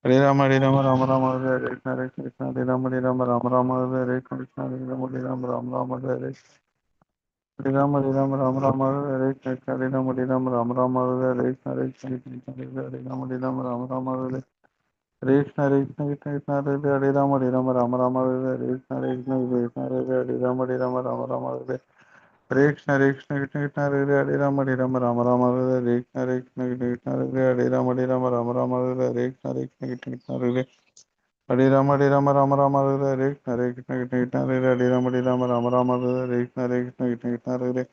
Hare Rama Rama Rama Hare Hare Krishna Hare Rama Rama Rama Hare Krishna Hare Rama Rama Rama Hare Hare Rama Rama Rama Hare Krishna Hare Rama Rama Hare Hare Hare Rama Rama Rama Hare Krishna Hare Krishna Hare Rama Rama Rama Hare Hare Krishna Hare Rama Rama Rama Hare Hare Krishna Krishna Hare Rama Rama Rama Hare Hare Krishna Hare Rama Rama Rama Hare Hare Krishna Hare Hare Rama Rama Rama Hare Hare Krishna Hare Rama Rama Rama Hare Hare Krishna Hare Hare Rama Rama Rama Hare Hare Krishna Hare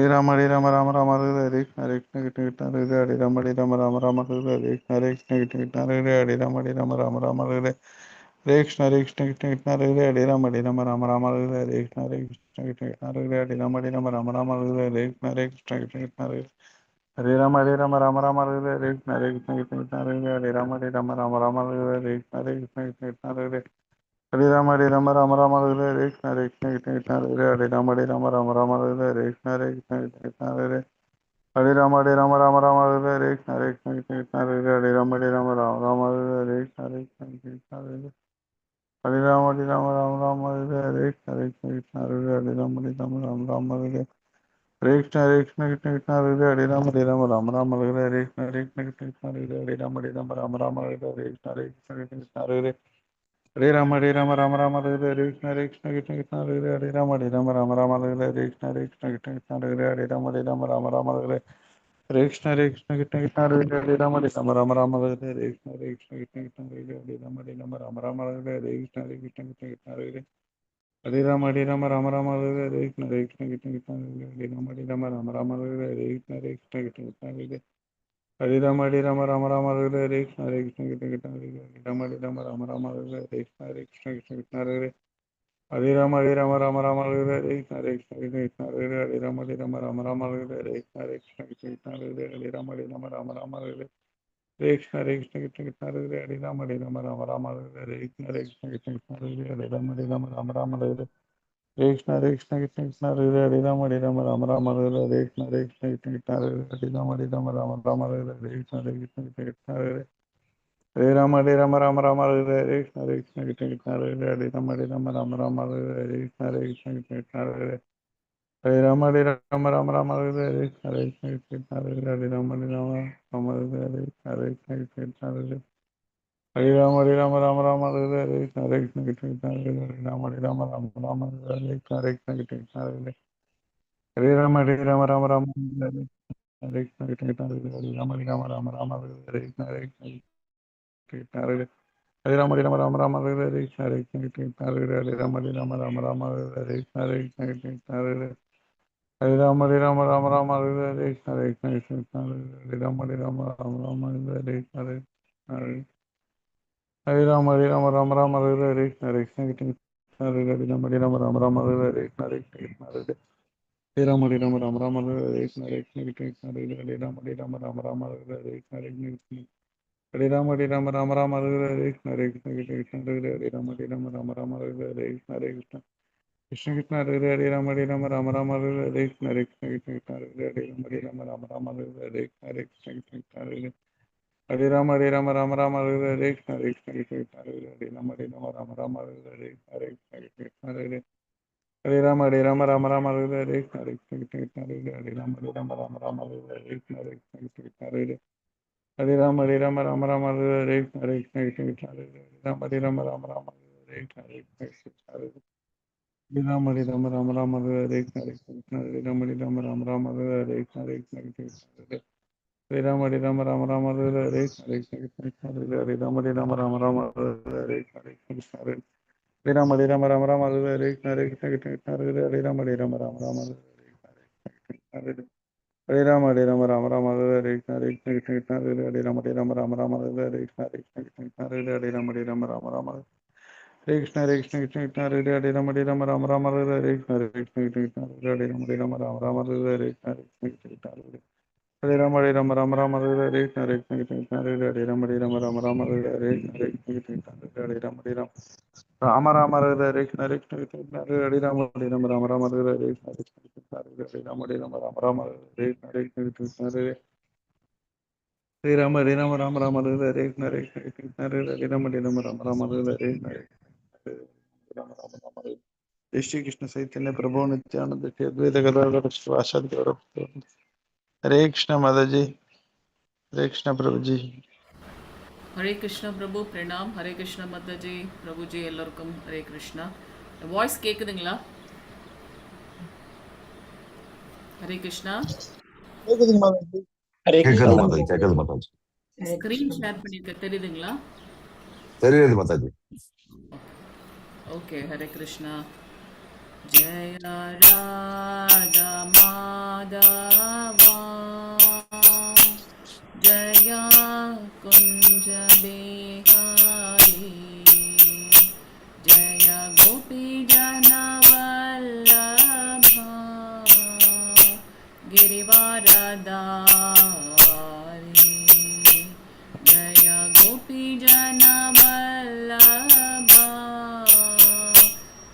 Rama Rama Rama Hare Hare Krishna Hare Rama Rama Rama Hare Hare Krishna Krishna Hare Rama Rama Rama Hare Hare Krishna Hare Rama Rama Rama Hare Hare Krishna Hare Rama Rama Rama Hare Hare Krishna Hare Rama Rama Rama Hare Hare Krishna Hare Hare Rama Rama Rama Hare Hare Krishna Hare Rama Rama Rama Hare Hare Krishna Hare Hare Rama Rama Rama Hare Hare Krishna Hare Rama Rama Rama Hare Hare Krishna Hare Hare Rama Rama Hare Hare Krishna Hare Rama Rama Rama Hare Krishna Hare Rama Rama Rama Hare Hare Krishna Hare Rama Rama Rama Hare Krishna Hare Hare Rama Rama Hare Krishna Hare Rama Rama Rama Hare Krishna Hare Rama Rama Rama Hare Hare Rama Rama Rama Hare Krishna Hare Rama Rama Hare Krishna Hare Hare Rama Rama Rama Hare Krishna Hare Rama Rama Rama Hare Krishna Hare Hare Rama Rama Rama Hare Krishna Hare Rama Rama Rama Hare Krishna Hare Hare Rama Rama Rama Hare Krishna Hare Rama Rama Rama Hare Krishna Hare Rama Rama Rama Hare Krishna Hare Rama Rama Rama Hare Krishna Hare Rama Rama Rama Hare Krishna Krishna Hare Rama Rama Rama Hare Krishna Hare Rama Rama Rama Hare Krishna Hare Hare Rama Rama Rama Hare Krishna Krishna Hare Rama Rama Rama Hare Krishna Hare Hare Rama Rama Rama Hare Krishna Hare Rama Rama Hare Krishna Hare Hare Rama Rama Hare Krishna Hare Rama Rama Hare Krishna Hare Hare Rama Rama Rama Hare Krishna Hare Rama Rama Hare Krishna Hare Hare Rama Rama Rama Hare Krishna Hare Rama Rama Hare Krishna Hare Hare Rama Rama Rama Hare Krishna Hare Rama Rama Hare Hare Hare Rama Rama Hare Krishna Hare Rama Rama Hare Krishna Hare Rama Rama Rama Hare Krishna Hare Rama Hare Krishna Hare Rama Rama Rama Hare Krishna Hare Rama Rama Hare Krishna Krishna Krishna Hare Rama Rama Hare Hare Krishna Rama Rama Hare Hare Hare Rama Rama Rama Hare Krishna Hare Rama Rama Hare Hare Hare Rama Rama Rama Hare Krishna Hare Rama Rama Hare Hare Hare Rama Rama Rama Hare Krishna Rama Rama Rama Hare Hare Hare Rama Rama Rama Hare Krishna Hare Rama Rama Hare Hare Hare Rama Rama Rama Hare Krishna Hare Rama Rama Hare Krishna Hare Rama Rama Rama Hare Krishna Hare Rama Rama Hare Hare Rama Rama Rama Hare Krishna Hare Rama Rama Hare Krishna Hare Rama Rama Hare Krishna Hare Rama Rama Hare Krishna Hare Rama Rama Hare Krishna Hare Rama Rama Hare Krishna Hare Rama Rama Hare Krishna Hare Rama Rama Hare Hare Krishna Hare Rama Rama Hare Krishna Hare Rama Rama Rama Hare Krishna Hare Hare Rama, Hare Rama, Rama Rama, Hare Krishna, Hare Krishna, Hare Rama, Hare Rama, Rama Rama, Hare Hare Rama, Rama Rama, Hare जय श्री कृष्ण चैतन्य प्रभु नित्यानंद श्री अद्वैत गदाधर श्रीवासादि गौरव हरे कृष्ण माता जी हरे कृष्ण प्रभु जी ஹரே கிருஷ்ண பிரபு பிரணாம். ஹரே கிருஷ்ண மத்தஜி பிரபுஜி எல்லோருக்கும் Hare Krishna. Voice கேட்குதுங்களா? ஹரே கிருஷ்ணா. கேக்குதுங்க மாதாஜி. ஹரே கேட்கறது கிருஷ்ணா. மாதாஜி, கேட்கறது Mataji. Screen share பண்ணியிருக்க தெரியுதுங்களா? தெரியுது மாதாஜி. ஓகே. ஹரே கிருஷ்ணா. ஜெய ராதா மாதவா ஜய குஞ்ச பிஹாரி ஜய கோபி ஜனவல்லபா गिरिवारदारी जय गोपी जनवल्लभा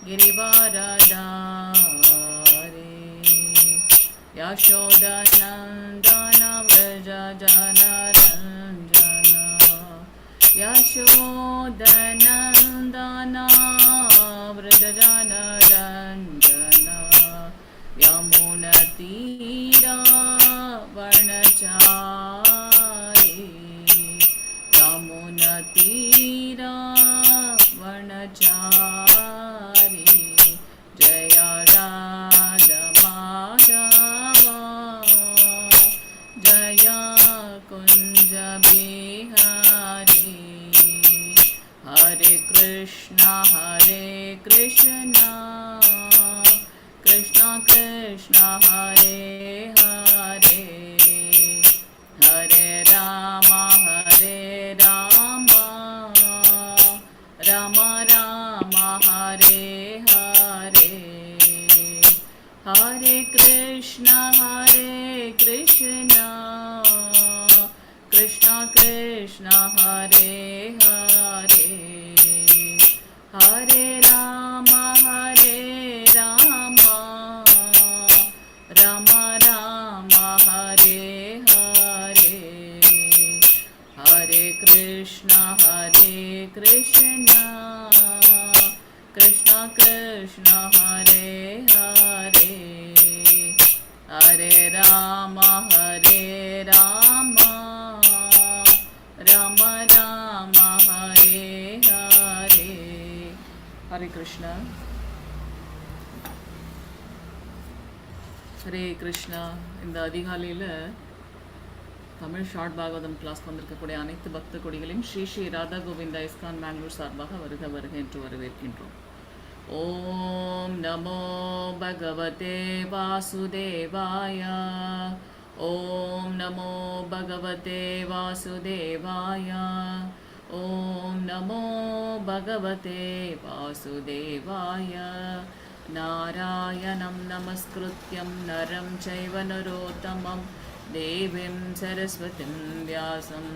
गिरिवारदारी यशोदनन्दन व्रज जनरञ्जन यशोदनन्दन व्रज जनरञ्जन यमुनतीरा वर्णचारी यमुनतीरा वर्णचारी जय राधा माधवा जय कुंज बिहारी हरे कृष्णा कृष्णा कृष्णा हरे हरे हरे राम राम राम हरे हरे हरे कृष्णा कृष्णा कृष्णा हरे हरे हरे राम राम राम हरे हरे हरे कृष्णा कृष्णा कृष्णा हरे हरे हरे राम राम राम हरे हरे हरे कृष्णा ஹரே கிருஷ்ணா. இந்த அதிகாலையில் தமிழ் ஷார்ட் பாகவதம் கிளாஸ் வந்திருக்கக்கூடிய அனைத்து பக்த கொடிகளையும் ஸ்ரீ ஸ்ரீ ராதா கோவிந்தா இஸ்கான் பெங்களூர் சார்பாக வருக வருக என்று வரவேற்கின்றோம். ஓம் நமோ பகவதே வாசுதேவாய. ஓம் நமோ பகவதே வாசுதேவாய. ஓம் நமோ பகவதே வாசுதேவாய. नारायणं नमस्कृत्यं नरं चैव नरोत्तमं देवीं सरस्वतीं व्यासं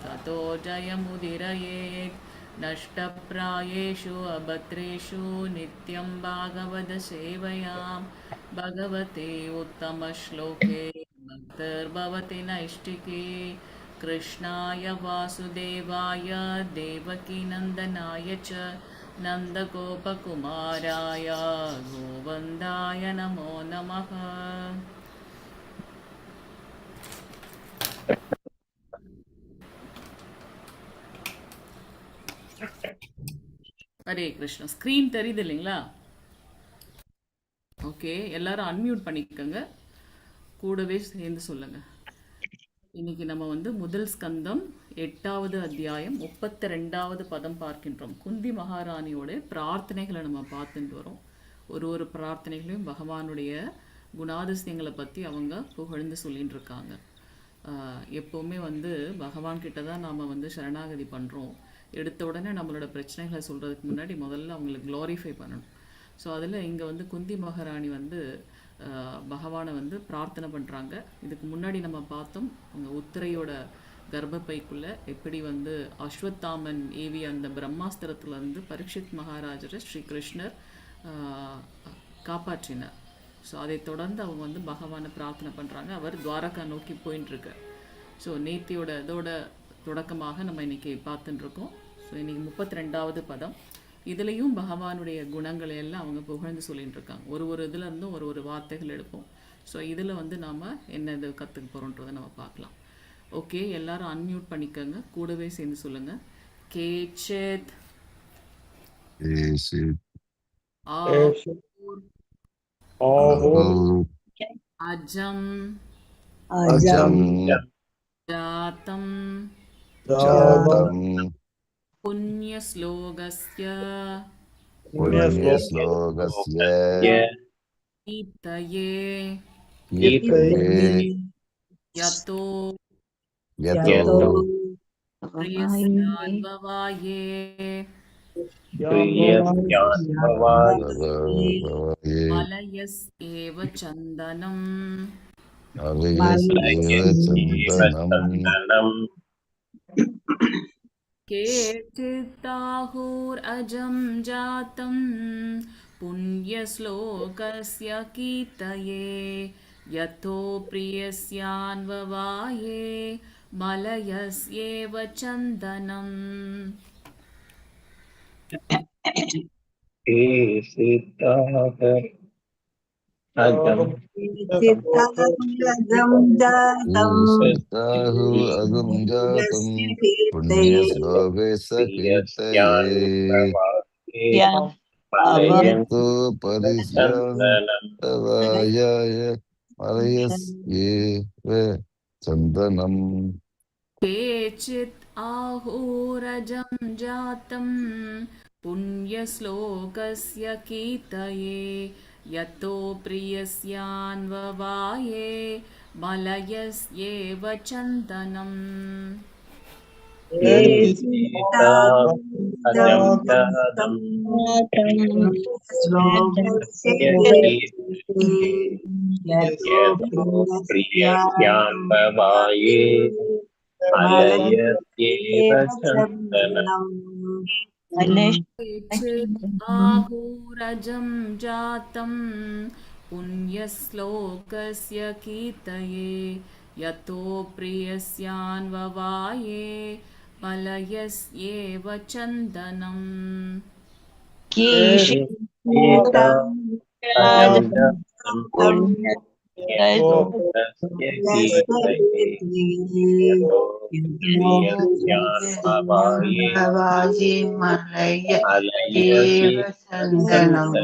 ततो जयमुदीरयेत्. नष्टप्रायेषु अभद्रेषु नित्यं भागवतसेवयां भगवते उत्तमश्लोके भक्तिर्भवति नैष्टिके. कृष्णाय वासुदेवाय देवकीनन्दनाय च नन्दगोपकुमाराय गोवन्दाय नमो नमः. ஹரே கிருஷ்ணா. ஸ்க்ரீன் தெரியுது இல்லைங்களா? ஓகே, எல்லாரும் அன்மியூட் பண்ணிக்கோங்க, கூடவே சேர்ந்து சொல்லுங்க. இன்னைக்கு நம்ம வந்து முதல் ஸ்கந்தம் 8வது அத்தியாயம் 32வது பதம் பார்க்கின்றோம். குந்தி மகாராணியோட பிரார்த்தனைகளை நம்ம பார்த்துட்டு வரோம். ஒரு பிரார்த்தனைகளையும் பகவானுடைய குணாதிசயங்களை பற்றி அவங்க புகழ்ந்து சொல்லிட்டு இருக்காங்க. எப்போவுமே வந்து பகவான்கிட்ட தான் நாம் வந்து சரணாகதி பண்ணுறோம். எடுத்த உடனே நம்மளோட பிரச்சனைகளை சொல்கிறதுக்கு முன்னாடி முதல்ல அவங்களை க்ளோரிஃபை பண்ணணும். ஸோ அதில் இங்கே வந்து குந்தி மகாராணி வந்து பகவானை வந்து பிரார்த்தனை பண்ணுறாங்க. இதுக்கு முன்னாடி நம்ம பார்த்தோம், அவங்க உத்திரையோட கர்ப்பப்பைக்குள்ளே எப்படி வந்து அஸ்வத்தாமன் ஏவி அந்த பிரம்மாஸ்திரத்துலேருந்து பரீட்சித் மகாராஜரை ஸ்ரீ கிருஷ்ணர் காப்பாற்றினார். ஸோ அதை தொடர்ந்து அவங்க வந்து பகவானை பிரார்த்தனை பண்ணுறாங்க. அவர் துவாரகா நோக்கி போயின்ட்டுருக்கு. ஸோ இதோட தொடக்கமாக நம்ம இன்னைக்கு பார்த்துட்டு இருக்கோம். ஸோ இன்னைக்கு 32வது பதம். இதுலேயும் பகவானுடைய குணங்களை எல்லாம் அவங்க புகழ்ந்து சொல்லிட்டு இருக்காங்க. ஒரு இதுல இருந்தும் ஒரு வார்த்தைகள் எடுப்போம். ஸோ இதில் வந்து நாம் என்ன இது கற்றுக்க போகிறோன்றதை நம்ம பார்க்கலாம். ஓகே, எல்லாரும் அன்மியூட் பண்ணிக்கோங்க, கூடவே சேர்ந்து சொல்லுங்கள். கேச்சித் கேசித் கேசித் ஆஹூர் ஆஹூர் அஜம் அஜம் ஜாத்தம் ஜாதம் புண்ணியஸ்லோகஸ்ய புண்ணியஸ்லோகஸ்ய கீர்த்தயே கீர்த்தயே யதோ யதோ பிரியஸ்யான்வவாயே பவயே மலயஸ் ஏவ சந்தனம் அலயஸ்யேவ சந்தனம் केचित्ताहुरजं जातं पुण्यश्लोकस्य कीर्तये यतो प्रियस्यान्ववाये मलयस्येव चन्दनम्. ईशिताहु अगुं जातं पुण्यश्लोकस्य कीर्तये यतो परिस्यान्तवाय मलयस्येव चन्दनम्. केचित् आहुरजं जातं पुण्यश्लोकस्य कीर्तये यतो प्रियस्यान्ववाये मलयस्येव चन्दनम्. केचित् आहुरजं जातं पुण्यश्लोकस्य कीर्तये यतो प्रियस्यान्ववाये मलयस्येव चन्दनम्.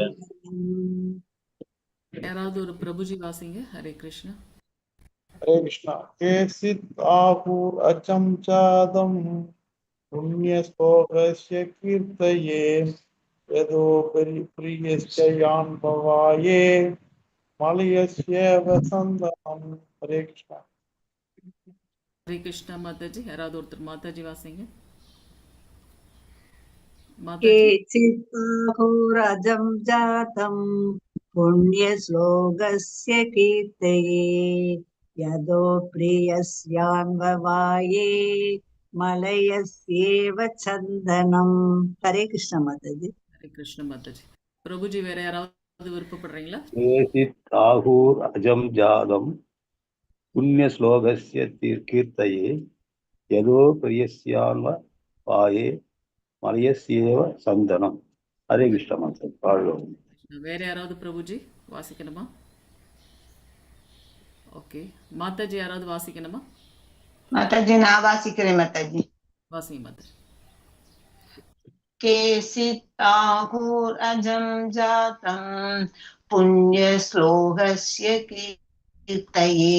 யாராவது ஒரு பிரபுஜி வாசிங்க. ஹரே கிருஷ்ணா. हरे कृष्णा. केचित् आहुर् अजं जातं पुण्यश्लोकस्य कीर्तये यतो प्रियस्य यान्ववाये मलयस्येव चन्दनम्. हरे कृष्णा. ஹரே கிருஷ்ணா மாதாஜி. யாராவது ஒருத்தர் மாதாஜி வாசிங்க. மாதாஜி. केचित्ताहुरजं जातं पुण्यश्लोकस्य कीर्तये यतो प्रियस्यान्ववाये मलयस्येव चन्दनम्. हरे कृष्ण माताजी. ஹரே கிருஷ்ணா மாதாஜி. பிரபுஜி வேற யாராவது விருப்பப்படுறீங்களா? केचित् आहुर् अजं जातं पुण्यश्लोकस्य कीर्तये यतो प्रियस्यान्ववाये मलयस्येव चन्दनम्. हरे कृष्ण माताजी. வேற யாராவது பிரபுஜி வாசிக்கணுமா? ஓகே, மாதாஜி யாராவது வாசிக்கணுமா? माताजी ना वासिकरे माताजी. வாசிங்க மாதாஜி. केचित् आहुरजं जातं पुण्यश्लोकस्य कीर्तये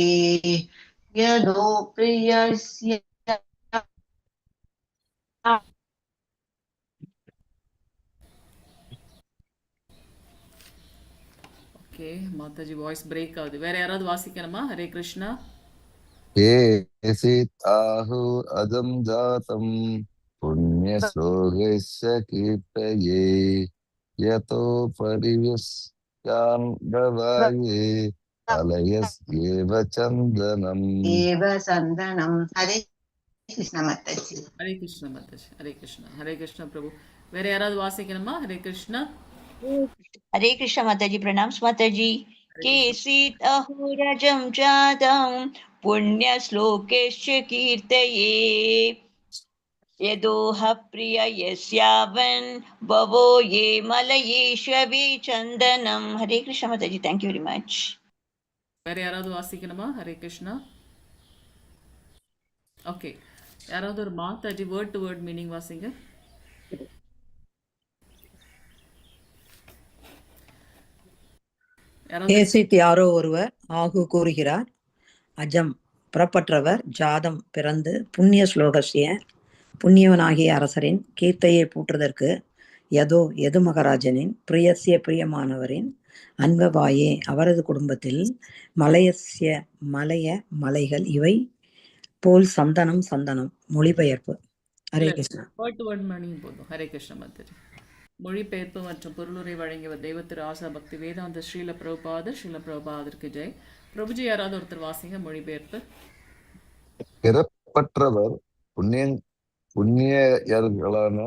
यतो प्रियस्य ஓகே, மாதாஜி வாய்ஸ் பிரேக் ஆகுது. வேற யாராவது வாசிக்கணுமா? ஹரே கிருஷ்ணா. केचित् आहुर् अजं जातं पुण्यश्लोकस्य कीर्तये यतो परिस्यान्ववाये मलयस्येव चन्दनम्. एव चन्दनम्. हरे कृष्ण माताजी. ஹரே கிருஷ்ணா மாதாஜி. ஹரே கிருஷ்ணா. ஹரே கிருஷ்ணா பிரபு. வேற யாராவது வாசிக்கணுமா? ஹரே கிருஷ்ணா. हरे कृष्ण माताजी. प्रणाम माताजी. केचित् अहोरजं जातं पुण्यश्लोकेश्च कीर्तये यदोह प्रिय यस्यावन् भवो ये मलयेष्वपि चन्दनं. हरे कृष्ण माताजी. Thank you very much. வேற யாராவது வாசிக்கணுமா? ஹரே கிருஷ்ணா. ஓகே, யாராவது ஒரு Mataji word to word meaning வாசிங்க. யாராவது கேசித் யாரோ ஒருவர் ஆகு கூறுகிறார். அஜம் புறப்பற்றவர், ஜாதம் பிறந்து, புண்ணிய ஸ்லோகசிய புண்ணியவனாகிய அரசரின் கீர்த்தையை பூற்றுதற்கு, யதோ எது மகாராஜனின் பிரியசிய பிரியமானவரின் அன்பவாயே அவரது குடும்பத்தில், மலையசிய மலைய மலைகள் இவை போல் சந்தனம் சந்தனம். மொழிபெயர்ப்பு. Hare Krishna. Word to word meaning போதும். ஹரே கிருஷ்ண மாதாஜி. மொழிபெயர்ப்பு மற்றும் பொருளுரை வழங்கியவர் தெய்வத்திரு ஆசா பக்தி வேதாந்த ஸ்ரீல பிரபுபாதருக்கு ஜெய். பிரபுஜி யாராவது ஒருத்தர் வாசிங்க மொழிபெயர்ப்பு. பிறப்பற்றவர் புண்ணியர்களான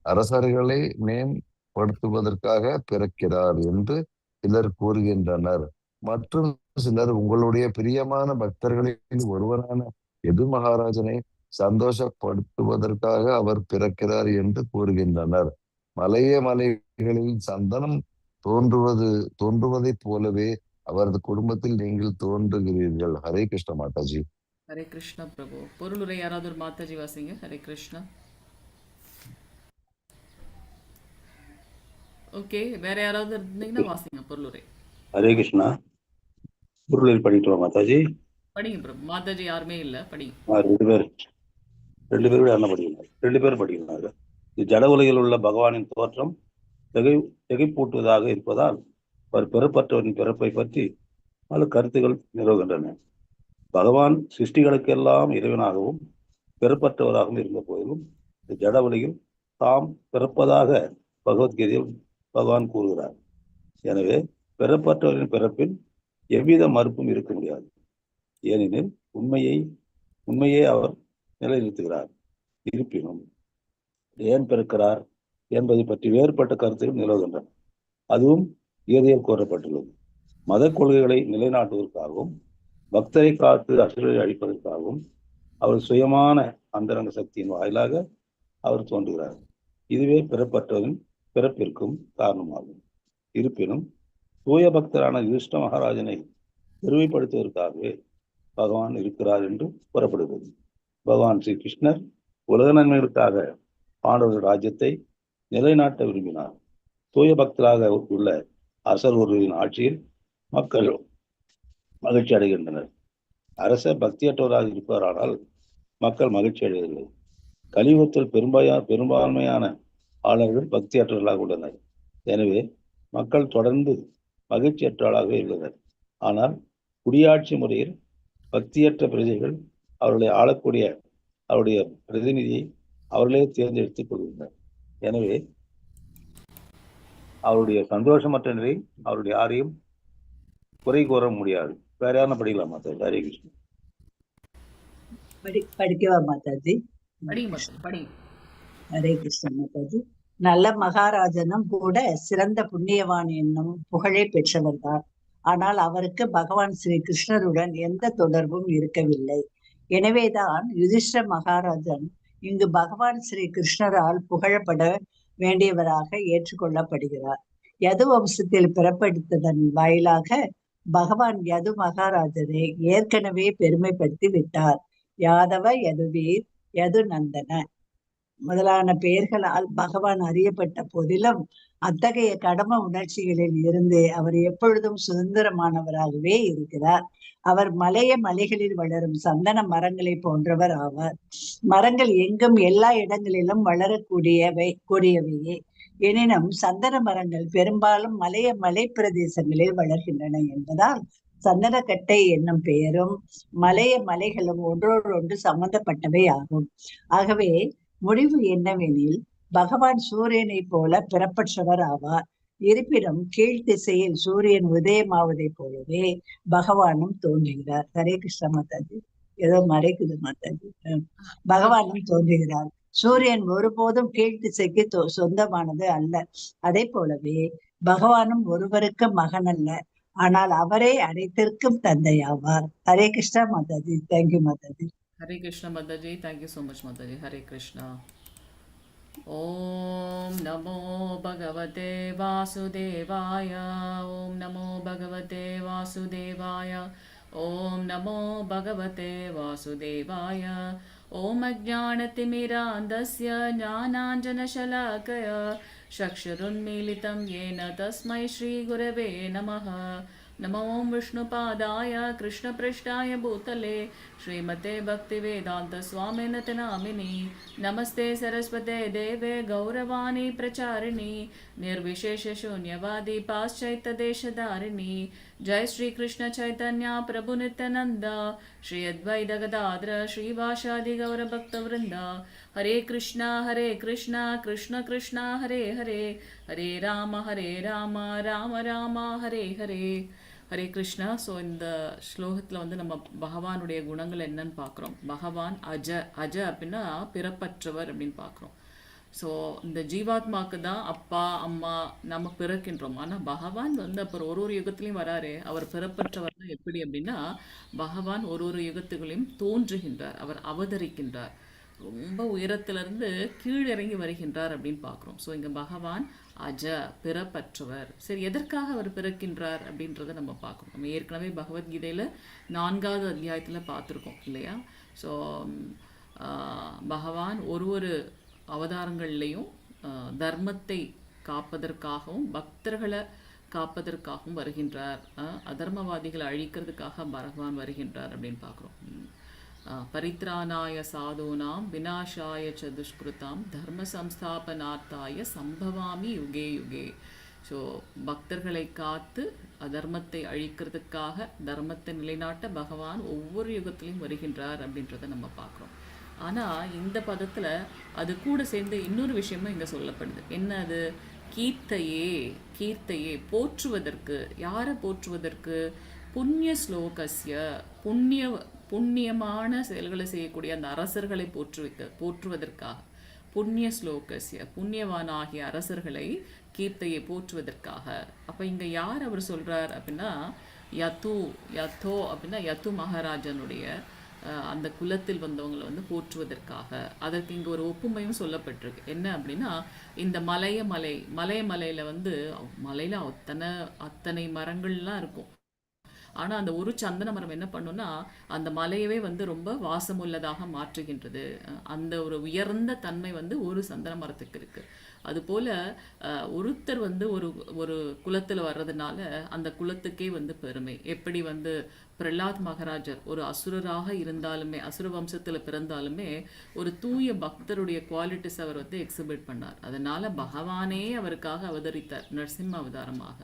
அரசர்களை மேம்படுத்துவதற்காக பிறக்கிறார் என்று சிலர் கூறுகின்றனர். மற்றும் சிலர் உங்களுடைய பிரியமான பக்தர்களில் ஒருவரான எது மகாராஜனை சந்தோஷப்படுத்துவதற்காக அவர் பிறக்கிறார் என்று கூறுகின்றனர். மலைய மலைகளில் சந்தனம் தோன்றுவதைப் போலவே அவரது குடும்பத்தில் நீங்கள் தோன்றுகிறீர்கள். ஹரே கிருஷ்ண மாதாஜி. ஹரே கிருஷ்ணா பிரபு. பொருளுரை யாராவது ஒரு மாதாஜி வாசிங்க. ஹரே கிருஷ்ணா. ஓகே, வேற யாராவது இருந்தீங்கன்னா வாசிங்க பொருளுரை. ஹரே கிருஷ்ணா. பொருளில் படிக்கிறோம் மாதாஜி. படிங்க பிரபு. மாதாஜி யாருமே இல்ல, படிங்க. ரெண்டு பேரும் என்ன படிக்கிறாங்க? 2 பேர் படிக்கிறாங்க. ஜட உலகில் உள்ள பகவானின் தோற்றம் திகைப்பூட்டுவதாக இருப்பதால் அவர் பெறப்பட்டவரின் பிறப்பை பற்றி பல கருத்துகள் நிலவுகின்றன. பகவான் சிருஷ்டிகளுக்கெல்லாம் இறைவனாகவும் பெறப்பட்டவராகவும் இருந்த போதிலும் ஜட உலகில் தாம் பிறப்பதாக பகவத்கீதையில் பகவான் கூறுகிறார். எனவே பெறப்பட்டவரின் பிறப்பில் எவ்வித மறுப்பும் இருக்க முடியாது. ஏனெனில் உண்மையே அவர் நிலைநிறுத்துகிறார். இருப்பினும் ஏன் பிறக்கிறார் என்பதை பற்றி வேறுபட்ட கருத்துகள் நிலவுகின்றன. அதுவும் கீதையில் கூறப்பட்டுள்ளது. மத கொள்கைகளை நிலைநாட்டுவதற்காகவும் பக்தரை காத்து அசுரரை அழிப்பதற்காகவும் அவர் சுயமான அந்தரங்க சக்தியின் வாயிலாக அவர் தோன்றுகிறார். இதுவே பிறப்பற்றவரின் பிறப்பிற்கும் காரணமாகும். இருப்பினும் தூய பக்தரான யுதிஷ்ட மகாராஜனை பெருமைப்படுத்துவதற்காகவே பகவான் இருக்கிறார் என்று கூறப்படுகிறது. பகவான் ஸ்ரீ கிருஷ்ணர் உலக நன்மைகளுக்காக பாண்டவர்கள் ராஜ்யத்தை நிலைநாட்ட விரும்பினார். தூய பக்தராக உள்ள அரசர் ஒருவரின் ஆட்சியில் மக்கள் மகிழ்ச்சி அடைகின்றனர். அரசர் பக்தியற்றவராக இருப்பவரானால் மக்கள் மகிழ்ச்சி அடைவதில்லை. கலியுகத்தில் பெரும்பான்மையான ஆளுநர்கள் பக்தியற்றவர்களாக உள்ளனர். எனவே மக்கள் தொடர்ந்து மகிழ்ச்சியற்றவர்களாகவே உள்ளனர். ஆனால் குடியாட்சி முறையில் பக்தியற்ற பிரஜைகள் அவர்களை ஆளக்கூடிய அவருடைய பிரதிநிதியை அவர்களே தேர்ந்தெடுத்துக் கொள்கின்றனர். எனவே அவருடைய சந்தோஷமற்ற நிலை அவருடைய யாரையும் குறை கூற முடியாது. வேற யாரும் படிக்கலாம் மாதாஜி. ஹரே கிருஷ்ணன். படிக்கவா மாதாஜி? ஹரே கிருஷ்ண மாதாஜி. நல்ல மகாராஜனும் கூட சிறந்த புண்ணியவான் என்னும் புகழை பெற்றவர்தான். ஆனால் அவருக்கு பகவான் ஸ்ரீ கிருஷ்ணருடன் எந்த தொடர்பும் இருக்கவில்லை. எனவேதான் யுதிஷ்ட மகாராஜன் இங்கு பகவான் ஸ்ரீ கிருஷ்ணரால் புகழப்பட வேண்டியவராக ஏற்றுக்கொள்ளப்படுகிறார். யது வம்சத்தில் பிறப்பெடுத்ததன் வாயிலாக பகவான் யது மகாராஜனை ஏற்கனவே பெருமைப்படுத்தி விட்டார். யாதவ யதுவீர் யது நந்தன முதலான பெயர்களால் பகவான் அறியப்பட்ட போதிலும் அத்தகைய கடம உணர்ச்சிகளில் இருந்து அவர் எப்பொழுதும் சுதந்திரமானவராகவே இருக்கிறார். அவர் மலைகளில் வளரும் சந்தன மரங்களை போன்றவர் ஆவார். மரங்கள் எங்கும் எல்லா இடங்களிலும் கூடியவையே. எனினும் சந்தன மரங்கள் பெரும்பாலும் மலை பிரதேசங்களில் வளர்கின்றன என்பதால் சந்தனக்கட்டை என்னும் பெயரும் மலைகளும் ஒன்றோடொன்று சம்பந்தப்பட்டவை ஆகும். ஆகவே முடிவு என்னவெனில் பகவான் சூரியனை போல பிறப்பற்றவர் ஆவார். இருப்பினும் கீழ்த்திசையில் சூரியன் உதயமாவதை போலவே பகவானும் தோன்றுகிறார். ஹரே கிருஷ்ண மாதாஜி. ஏதோ மறைக்குது மாதாஜி. பகவானும் தோன்றுகிறார். சூரியன் ஒருபோதும் கீழ்த்திசைக்கு சொந்தமானது அல்ல. அதே போலவே பகவானும் ஒருவருக்கு மகன் அல்ல. ஆனால் அவரே அனைத்திற்கும் தந்தையாவார். Hare Krishna Mataji. Thank you Mataji. Hare Krishna Mataji, thank you so much Mataji. Hare Krishna. Om Namo Bhagavate Vasudevaya. Om Namo Bhagavate Vasudevaya. Om Namo Bhagavate Vasudevaya. Om Ajnanatimiraandasya Jnananjanashalakaya Chakshurunmilitam Yena Tasmai Shri Gurave Namaha. नमो विष्णुपादाय कृष्णपृष्ठाय भूतले श्रीमते भक्तिवेदान्तस्वामिनते नामिनि नमस्ते सरस्वते देवे गौरवाणी प्रचारिणि निर्विशेषशून्यवादी पाश्चात्यदेशधारिणि जय श्री कृष्ण चैतन्य प्रभु नित्यानंद श्री अद्वैत गदाधर श्रीवासादि गौरभक्तवृंद हरे Krishna Krishna Krishna Hare Hare Hare Ram Ram Ram Hare Hare Hare Krishna. So இந்த ஸ்லோகத்தில் வந்து நம்ம பகவானுடைய குணங்கள் என்னன்னு பார்க்குறோம். பகவான் அஜ அப்படின்னா பிறப்பற்றவர் அப்படின்னு பார்க்குறோம். ஸோ இந்த ஜீவாத்மாவுக்கு தான் அப்பா அம்மா நம்ம பிறக்கின்றோம். ஆனால் பகவான் வந்து அப்புறம் ஒரு யுகத்துலையும் வராரு. அவர் பிறப்பற்றவர் தான். எப்படி அப்படின்னா பகவான் ஒரு யுகத்துகளையும் தோன்றுகின்றார், அவர் அவதரிக்கின்றார், ரொம்ப உயரத்திலிருந்து கீழிறங்கி வருகின்றார் அப்படின்னு பார்க்குறோம். ஸோ இங்கே பகவான் அஜ பிறப்பற்றவர். சரி, எதற்காக அவர் பிறக்கின்றார் அப்படின்றத நம்ம பார்க்கணும். நம்ம ஏற்கனவே பகவத்கீதையில் 4வது அத்தியாயத்தில் பார்த்துருக்கோம் இல்லையா? ஸோ பகவான் ஒரு அவதாரங்கள்லையும் தர்மத்தை காப்பதற்காகவும் பக்தர்களை காப்பதற்காகவும் வருகின்றார். அதர்மவாதிகளை அழிக்கிறதுக்காக பகவான் வருகின்றார் அப்படின்னு பார்க்குறோம். பரித்ராணாய சாதூனாம் விநாசாய ச துஷ்கிருதாம் தர்ம சம்ஸ்தாபனார்த்தாய சம்பவாமி யுகே யுகே. ஸோ பக்தர்களை காத்து அதர்மத்தை அழிக்கிறதுக்காக தர்மத்தை நிலைநாட்ட பகவான் ஒவ்வொரு யுகத்திலையும் வருகின்றார் அப்படின்றத நம்ம பார்க்குறோம். ஆனால் இந்த பதத்தில் அது கூட சேர்ந்து இன்னொரு விஷயமும் இங்கே சொல்லப்படுது. என்ன அது? கீர்த்தையே போற்றுவதற்கு. யாரை போற்றுவதற்கு? புண்ணிய ஸ்லோகஸ்ய புண்ணியமான செயல்களை செய்யக்கூடிய அந்த அரசர்களை போற்றுவதற்காக. புண்ணிய ஸ்லோகஸ்ய புண்ணியவானாகிய அரசர்களை கீர்த்தையை போற்றுவதற்காக. அப்போ இங்கே யார் அவர் சொல்கிறார் அப்படின்னா யதோ அப்படின்னா யது மகாராஜனுடைய அந்த குலத்தில் வந்தவங்களை வந்து போற்றுவதற்காக. அதற்கு இங்கே ஒரு ஒப்புமையும் சொல்லப்பட்டிருக்கு. என்ன அப்படின்னா இந்த மலையில் வந்து மலையில் அத்தனை மரங்கள்லாம் இருக்கும். ஆனால் அந்த ஒரு சந்தன மரம் என்ன பண்ணுன்னா அந்த மலையவே வந்து ரொம்ப வாசமுள்ளதாக மாற்றுகின்றது. அந்த ஒரு உயர்ந்த தன்மை வந்து ஒரு சந்தன மரத்துக்கு இருக்குது. அதுபோல் ஒருத்தர் வந்து ஒரு குலத்தில் வர்றதுனால அந்த குலத்துக்கே வந்து பெருமை. எப்படி வந்து பிரஹ்லாத் மகாராஜர் ஒரு அசுரராக இருந்தாலுமே, அசுர வம்சத்தில் பிறந்தாலுமே ஒரு தூய பக்தருடைய குவாலிட்டிஸ் அவர் வந்து எக்ஸிபிட் பண்ணார். அதனால பகவானே அவருக்காக அவதரித்தார் நரசிம்ம அவதாரமாக.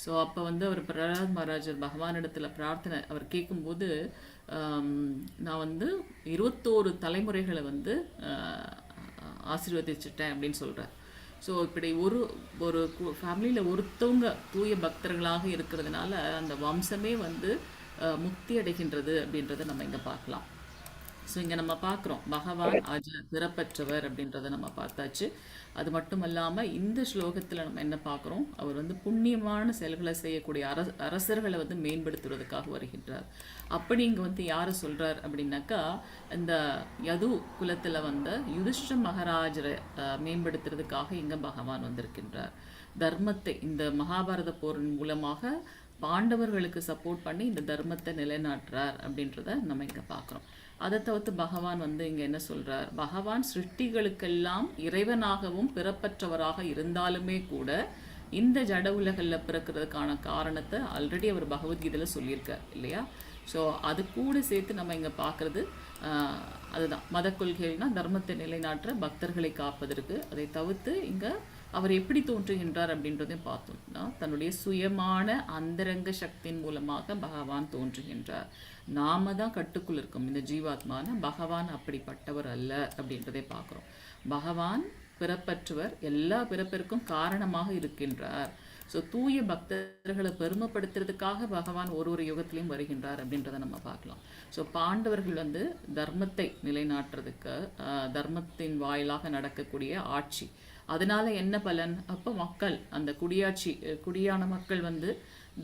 ஸோ அப்போ வந்து அவர் பிரஹ்லாத் மகாராஜர் பகவானிடத்தில் பிரார்த்தனை அவர் கேட்கும்போது நான் வந்து 21 தலைமுறைகளை வந்து ஆசீர்வதிச்சிட்டேன் அப்படின்னு சொல்கிறார். ஸோ இப்படி ஒரு ஃபேமிலியில் ஒருத்தவங்க தூய பக்தர்களாக இருக்கிறதுனால அந்த வம்சமே வந்து முக்தி அடைகின்றது அப்படின்றத நம்ம இங்கே பார்க்கலாம். ஸோ இங்கே நம்ம பார்க்குறோம் பகவான் அஜ பிறப்பற்றவர் அப்படின்றத நம்ம பார்த்தாச்சு. அது மட்டும் இல்லாமல் இந்த ஸ்லோகத்தில் நம்ம என்ன பார்க்குறோம்? அவர் வந்து புண்ணியமான செயல்களை செய்யக்கூடிய அரசர்களை வந்து மேம்படுத்துவதற்காக வருகின்றார். அப்படி இங்கே வந்து யாரை சொல்கிறார் அப்படின்னாக்கா இந்த யது குலத்தில் வந்த யுதிஷ்ட மகாராஜரை மேம்படுத்துறதுக்காக இங்கே பகவான் வந்திருக்கின்றார். தர்மத்தை இந்த மகாபாரத போரின் மூலமாக பாண்டவர்களுக்கு சப்போர்ட் பண்ணி இந்த தர்மத்தை நிலைநாட்டுறார் அப்படின்றத நம்ம இங்கே பார்க்குறோம். அதை தவிர்த்து பகவான் வந்து இங்கே என்ன சொல்கிறார்? பகவான் சிருஷ்டிகளுக்கெல்லாம் இறைவனாகவும் பிறப்பற்றவராக இருந்தாலுமே கூட இந்த ஜட உலகில் பிறக்கிறதுக்கான காரணத்தை ஆல்ரெடி அவர் பகவத்கீதையில் சொல்லியிருக்கார் இல்லையா? ஸோ அது கூட சேர்த்து நம்ம இங்கே பார்க்குறது அதுதான் மத கொள்கைகள்னா தர்மத்தை நிலைநாட்டுற பக்தர்களை காப்பதற்கு. அதை தவிர்த்து இங்கே அவர் எப்படி தோன்றுகின்றார் அப்படின்றதையும் பார்த்தோம்னா தன்னுடைய சுயமான அந்தரங்க சக்தியின் மூலமாக பகவான் தோன்றுகின்றார். நாம தான் கட்டுக்குள் இருக்கோம் இந்த ஜீவாத்மான. பகவான் அப்படிப்பட்டவர் அல்ல அப்படின்றதை பார்க்குறோம். பகவான் பிறப்பற்றவர், எல்லா பிறப்பிற்கும் காரணமாக இருக்கின்றார். ஸோ தூய பக்தர்களை பெருமைப்படுத்துறதுக்காக பகவான் ஒரு யுகத்திலையும் வருகின்றார் அப்படின்றத நம்ம பார்க்கலாம். ஸோ பாண்டவர்கள் வந்து தர்மத்தை நிலைநாட்டுறதுக்கு தர்மத்தின் வாயிலாக நடக்கக்கூடிய ஆட்சி. அதனால என்ன பலன்? அப்போ மக்கள் அந்த குடியான மக்கள் வந்து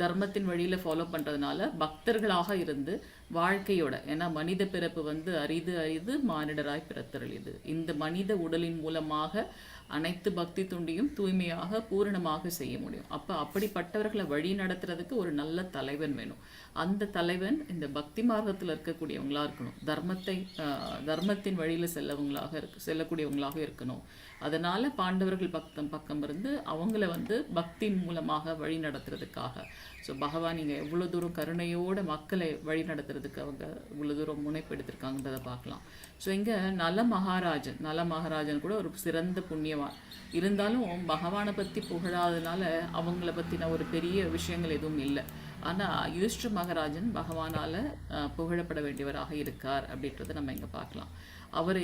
தர்மத்தின் வழியில் ஃபாலோ பண்ணுறதுனால பக்தர்களாக இருந்து வாழ்க்கையோட, ஏன்னா மனித பிறப்பு வந்து அரிது அரிது மானிடராய் பிறத்தருளியது. இந்த மனித உடலின் மூலமாக அனைத்து பக்தி தொண்டியும் தூய்மையாக பூரணமாக செய்ய முடியும். அப்போ அப்படிப்பட்டவர்களை வழி நடத்துறதுக்கு ஒரு நல்ல தலைவன் வேணும். அந்த தலைவன் இந்த பக்தி மார்க்கத்தில் இருக்கக்கூடியவங்களாக இருக்கணும். தர்மத்தின் வழியில் செல்லக்கூடியவங்களாக இருக்கணும். அதனால் பாண்டவர்கள் பக்கம் இருந்து அவங்கள வந்து பக்தியின் மூலமாக வழி நடத்துறதுக்காக. ஸோ பகவான் இங்கே எவ்வளோ தூரம் கருணையோட மக்களை வழி நடத்துறதுக்கு அவங்க இவ்வளோ தூரம் முனைப்பெடுத்திருக்காங்கன்றதை பார்க்கலாம். ஸோ இங்கே நல மகாராஜன் கூட ஒரு சிறந்த புண்ணியவான் இருந்தாலும் பகவானை பற்றி புகழாததுனால அவங்கள பற்றின ஒரு பெரிய விஷயங்கள் எதுவும் இல்லை. ஆனால் யுதிஷ்டிர மகாராஜன் பகவானால் புகழப்பட வேண்டியவராக இருக்கார் அப்படின்றத நம்ம இங்கே பார்க்கலாம். அவர்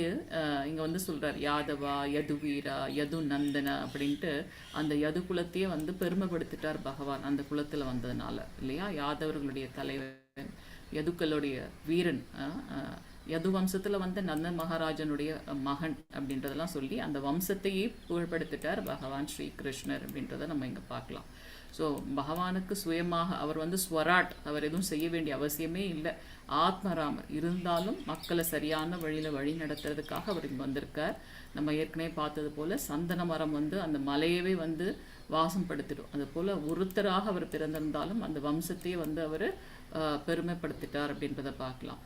இங்கே வந்து சொல்கிறார், யாதவா யதுவீரா யது நந்தன அப்படின்ட்டு அந்த யது குலத்தையே வந்து பெருமைப்படுத்திட்டார் பகவான் அந்த குலத்தில் வந்ததுனால இல்லையா. யாதவர்களுடைய தலைவன், யதுக்களுடைய வீரன், யது வம்சத்தில் வந்த நந்தன் மகாராஜனுடைய மகன் அப்படின்றதெல்லாம் சொல்லி அந்த வம்சத்தையே புகழ்படுத்திட்டார் பகவான் ஸ்ரீ கிருஷ்ணர் அப்படின்றத நம்ம இங்கே பார்க்கலாம். ஸோ பகவானுக்கு சுயமாக அவர் வந்து ஸ்வராட், அவர் எதுவும் செய்ய வேண்டிய அவசியமே இல்லை. ஆத்மராமர் இருந்தாலும் மக்களை சரியான வழியில் வழி நடத்துறதுக்காக அவர் இங்கே வந்திருக்கார். நம்ம ஏற்கனவே பார்த்தது போல் சந்தன மரம் வந்து அந்த மலையவே வந்து வாசம் படுத்திடும். அது போல் ஒருத்தராக அவர் பிறந்திருந்தாலும் அந்த வம்சத்தையே வந்து அவர் பெருமைப்படுத்திட்டார் அப்படின்றத பார்க்கலாம்.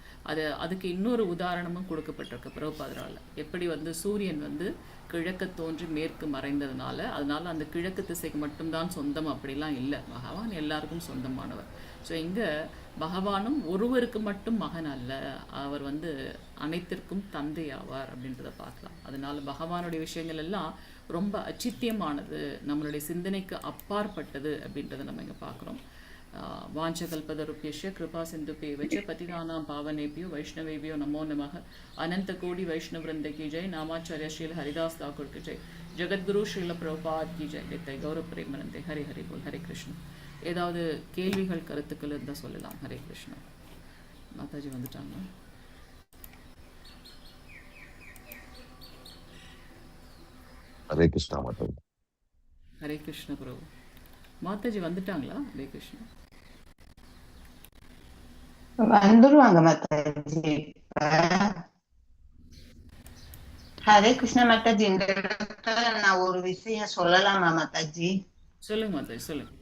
அதுக்கு இன்னொரு உதாரணமும் கொடுக்கப்பட்டிருக்கு பிரபுபாதரால். எப்படி வந்து சூரியன் வந்து கிழக்கு தோன்றி மேற்கு மறைந்ததுனால அதனால அந்த கிழக்கு திசைக்கு மட்டும்தான் சொந்தம் அப்படிலாம் இல்லை. பகவான் எல்லாருக்கும் சொந்தமானவர். ஸோ இங்கே பகவானும் ஒருவருக்கு மட்டும் மகன் அல்ல, அவர் வந்து அனைத்திற்கும் தந்தை ஆவார் அப்படின்றத பார்க்கலாம். அதனால பகவானுடைய விஷயங்கள் எல்லாம் ரொம்ப அச்சித்தியமானது, நம்மளுடைய சிந்தனைக்கு அப்பாற்பட்டது அப்படின்றத நம்ம இங்கே பார்க்குறோம். வாஞ்சகல்பதருப்யஸ்ய கிருபா சிந்துபேவச்ச பதிதானாம் பாவனேபியோ வைஷ்ணவேபியோ நமோ நமः. अनंत कोटि वैष्णव वृंद की जय. नामाचार्य श्रील हरिदास ठाकुर की जय. जगद्गुरु श्रील प्रभुपाद की जय. नित्य गौरव प्रेमानंदे. हरे हरि बोल. हरे कृष्ण. ஏதாவது கேள்விகள் கருத்துக்கள் இருந்தால் சொல்லலாம். ஹரே கிருஷ்ணா. மாதாஜி வந்துட்டாங்க. ஹரே கிருஷ்ணா மாதாஜி. ஹரே கிருஷ்ண பிரபு. மாதாஜி வந்துட்டாங்களா? ஹரே கிருஷ்ணா. வந்துருவாங்க மாதாஜி. ஹரே கிருஷ்ண மாதாஜி. இந்த இடத்துல நான் ஒரு விஷயம் சொல்லலாமா மாதாஜி? சொல்லுங்க மாதாஜி, சொல்லுங்க.